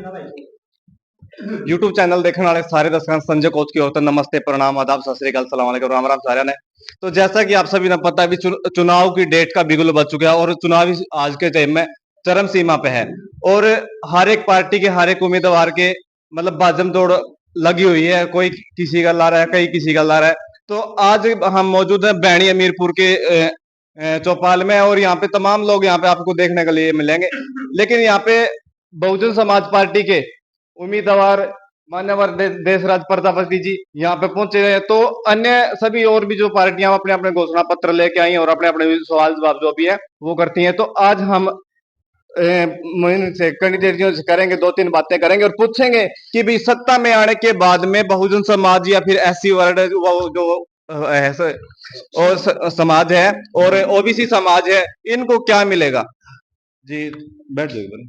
YouTube channel देखने वाले सारे दर्शकों संजय कोच की ओर से नमस्ते, प्रणाम, आदाब, सत श्री अकाल, सलाम अलैकुम, राम राम साਰਿਆਂ ने। तो जैसा कि आप सभी ने पता है अभी चुनाव की डेट का बिगुल बज चुका है और चुनाव आज के टाइम में चरम सीमा पे है और हर एक पार्टी के हर एक उम्मीदवार के मतलब भाजम दौड़ लगी हुई है। कोई किसी का ला रहा है, कई किसी का ला रहा है। तो आज हम मौजूद हैं बैणी अमीरपुर के चौपाल में और यहाँ पे तमाम लोग यहाँ पे आपको देखने के लिए मिलेंगे। लेकिन यहाँ पे बहुजन समाज पार्टी के उम्मीदवार मान्यवर देशराज प्रजापति जी यहाँ पे पहुंचे हैं। तो अन्य सभी और भी जो पार्टियां अपने अपने घोषणा पत्र लेके आई और अपने अपने सवाल जवाब जो भी है वो करती हैं। तो आज हम से कैंडिडेटियों से करेंगे, दो तीन बातें करेंगे और पूछेंगे कि भी सत्ता में आने के बाद में बहुजन समाज या फिर एससी वर्ग जो और समाज है और ओबीसी समाज है, इनको क्या मिलेगा। जी बैठ जाइए।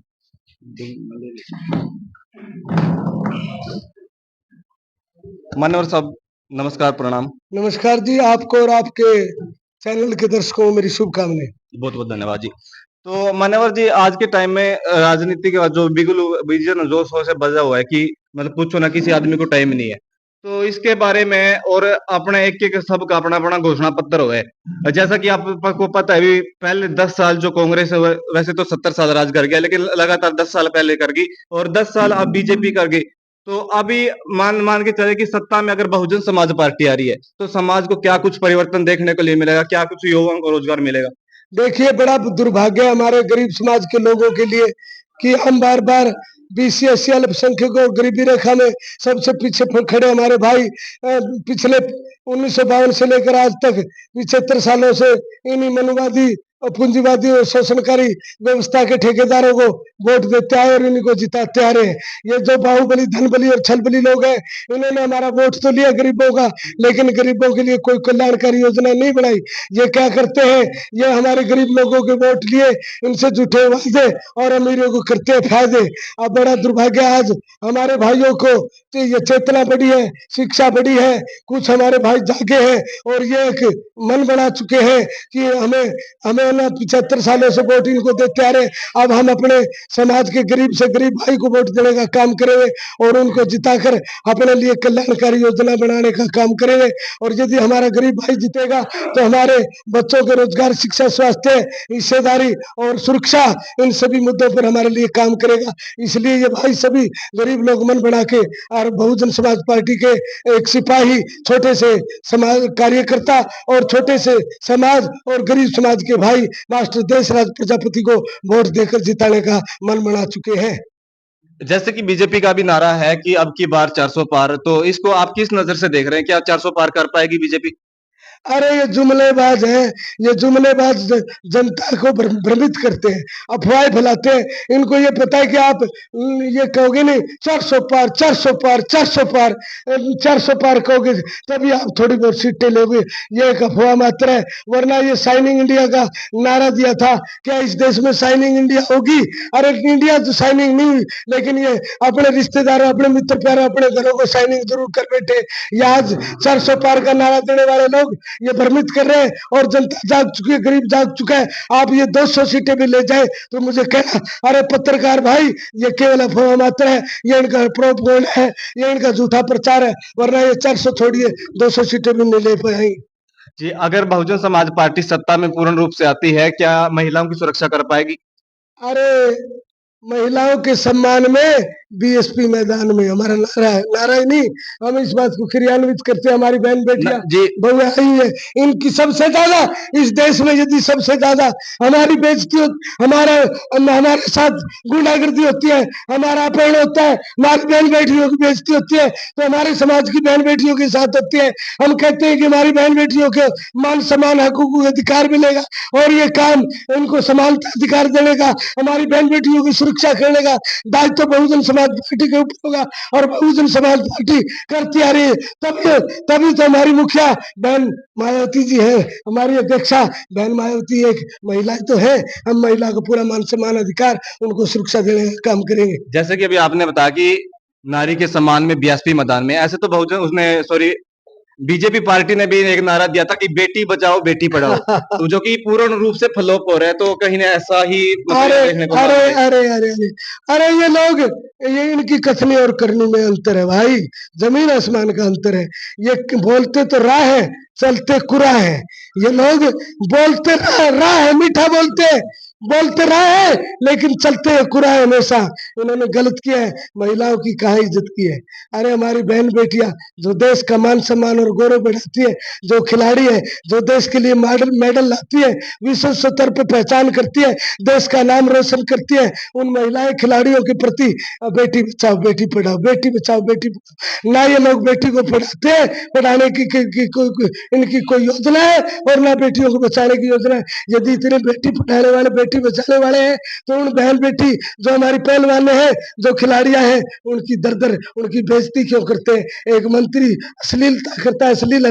मान्यवर साहब नमस्कार, प्रणाम। नमस्कार जी, आपको और आपके चैनल के दर्शकों को मेरी शुभकामनाएं। बहुत बहुत धन्यवाद जी। तो मान्यवर जी, आज के टाइम में राजनीति का जो बिगुल विजन जोश से बजा हुआ है कि मतलब पूछो ना, किसी आदमी को टाइम नहीं है। तो इसके बारे में और अपना एक एक सबका अपना अपना घोषणा पत्र हुआ है। जैसा कि आपको पता है भी पहले 10 साल जो कांग्रेस है वैसे तो 70 साल राज कर गया, लेकिन लगातार 10 साल पहले कर गई और 10 साल अब बीजेपी कर गई। तो अभी मान के चले कि सत्ता में अगर बहुजन समाज पार्टी आ रही है तो समाज को क्या कुछ परिवर्तन देखने को लिए मिलेगा, क्या कुछ युवाओं को रोजगार मिलेगा। देखिए, बड़ा दुर्भाग्य है हमारे गरीब समाज के लोगों के लिए कि हम बार बार बीसी एस सी अल्पसंख्यकों गरीबी रेखा में सबसे पीछे खड़े हमारे भाई पिछले 1952 से लेकर आज तक 75 सालों से इन्हीं मनुवादी और पूंजीवादी और शोषणकारी व्यवस्था के ठेकेदारों को वोट देते आए और इनको जिताते आ रहे हैं। ये जो बाहुबली, धनबली और छलबली लोग हैं, इन्होंने हमारा वोट तो लिया गरीबों का, लेकिन गरीबों के लिए कोई कल्याणकारी योजना नहीं बनाई। ये क्या करते हैं, ये हमारे गरीब लोगों के वोट लिए इनसे झूठे वादे और अमीरों को करते हैं फायदे। अब बड़ा दुर्भाग्य आज हमारे भाइयों को तो ये चेतना बढ़ी है, शिक्षा बढ़ी है, कुछ हमारे भाई जागे हैं और ये एक मन बना चुके हैं कि हमें हमें ना 75 सालों से वोट इनको देते आ रहे, अब हम अपने समाज के गरीब से गरीब भाई को वोट देने का काम करेंगे और उनको जिताकर अपने लिए कल्याणकारी योजना बनाने का काम करेंगे। और यदि हमारा गरीब भाई जीतेगा तो हमारे बच्चों के रोजगार, शिक्षा, स्वास्थ्य, हिस्सेदारी और सुरक्षा, इन सभी मुद्दों पर हमारे लिए काम करेगा। इसलिए ये भाई सभी गरीब लोग मन बना के और बहुजन समाज पार्टी के एक सिपाही, छोटे से समाज कार्यकर्ता और छोटे से समाज और गरीब समाज के भाई मास्टर देशराज प्रजापति को वोट देकर जिताने का मन बना चुके हैं। जैसे कि बीजेपी का भी नारा है कि अब की बार 400 पार, तो इसको आप किस नजर से देख रहे हैं, क्या 400 पार कर पाएगी बीजेपी। अरे ये जुमलेबाज है, ये जुमलेबाज जनता को भ्रमित करते हैं, अफवाहें फैलाते हैं। इनको ये पता है कि आप ये कहोगे नहीं 400 पार 400 पार 400 पार 400 पार कहोगे तभी आप थोड़ी बहुत सीटें लोगे। ये एक अफवाह मात्र है, वरना ये शाइनिंग इंडिया का नारा दिया था, क्या इस देश में शाइनिंग इंडिया होगी। अरे इंडिया तो शाइनिंग नहीं हुई, लेकिन ये अपने रिश्तेदारों, अपने मित्र प्यारों, अपने घरों को शाइनिंग जरूर कर बैठे। ये आज 400 पार का नारा देने वाले लोग ये भ्रमित कर रहे हैं और जनता जाग चुकी है, गरीब जाग चुका है। आप ये 200 सीटें भी ले जाए तो मुझे कहना, अरे पत्रकार भाई ये केवल अफवाह मात्र है, ये इनका प्रोपगेंडा है, ये इनका झूठा प्रचार है, वरना ये 400 छोड़िए 200 सीटें भी नहीं ले पाएंगे। जी, अगर बहुजन समाज पार्टी सत्ता में पूर्ण रूप से आती है, क्या महिलाओं की सुरक्षा कर पाएगी। अरे महिलाओं के सम्मान में बीएसपी मैदान में हमारा नारा है, नारा ही नहीं, हम इस बात को क्रियान्वित करते हैं। हमारी बहन बेटियां बहुएं आई है, इनकी सबसे ज्यादा इस देश में यदि सबसे ज्यादा हमारी बेइज्जती हमारे हमारे साथ गुंडागर्दी होती है, हमारा अपहरण होता है, हमारी बहन बेटियों की बेइज्जती होती है, तो हमारे समाज की बहन बेटियों के साथ होती है। हम कहते हैं कि हमारी बहन बेटियों के मान सम्मान, हकूक, अधिकार मिलेगा और ये काम उनको समानता अधिकार देने का, हमारी बहन बेटियों की सुरक्षा करने का दायित्व तो बहुजन समाज पार्टी के ऊपर होगा और बहुजन समाज पार्टी करती आ रही है। तभी तो हमारी मुखिया बहन मायावती जी है, हमारी अध्यक्षा बहन मायावती एक महिला तो है। हम महिला को पूरा मान सम्मान अधिकार, उनको सुरक्षा देने का काम करेंगे। जैसे कि अभी आपने बताया कि नारी के सम्मान में बीएसपी मैदान में, ऐसे तो बहुजन उसने बीजेपी पार्टी ने भी एक नारा दिया था कि बेटी बचाओ बेटी पढ़ाओ, तो जो कि पूर्ण रूप से फ्लॉप हो रहा है, तो कहीं ना ऐसा ही अरे देखने को मिल अरे रहा है। अरे अरे अरे अरे ये लोग, ये इनकी कथनी और करनी में अंतर है भाई, जमीन आसमान का अंतर है। ये बोलते तो राह है, चलते कुरा है। ये लोग बोलते राह है, मीठा बोलते रहा है, लेकिन चलते हैं कुरा है हमेशा। इन्होंने गलत किया है, महिलाओं की कहाँ इज्जत की है। अरे हमारी बहन बेटियां जो देश का मान सम्मान और गौरव बढ़ाती है, जो खिलाड़ी है, जो देश के लिए मेडल लाती है, विश्व स्तर पर पहचान करती है, देश का नाम रोशन करती है, उन महिलाएं खिलाड़ियों के प्रति बेटी बचाओ बेटी पढ़ाओ, बेटी बचाओ बेटी पढ़ाओ। ना ये लोग बेटी को पढ़ाते हैं, पढ़ाने की इनकी कोई योजना है, और ना बेटियों को बचाने की योजना है। यदि इतने बेटी पढ़ाने वाले बेटी बचाने वाले हैं, तो उन बहन बेटी जो हमारी पहलवान हैं, जो खिलाड़ियां हैं, उनकी दर दर उनकी बेइज्जती क्यों करते हैं। एक मंत्री अश्लीलता करता है, अश्लील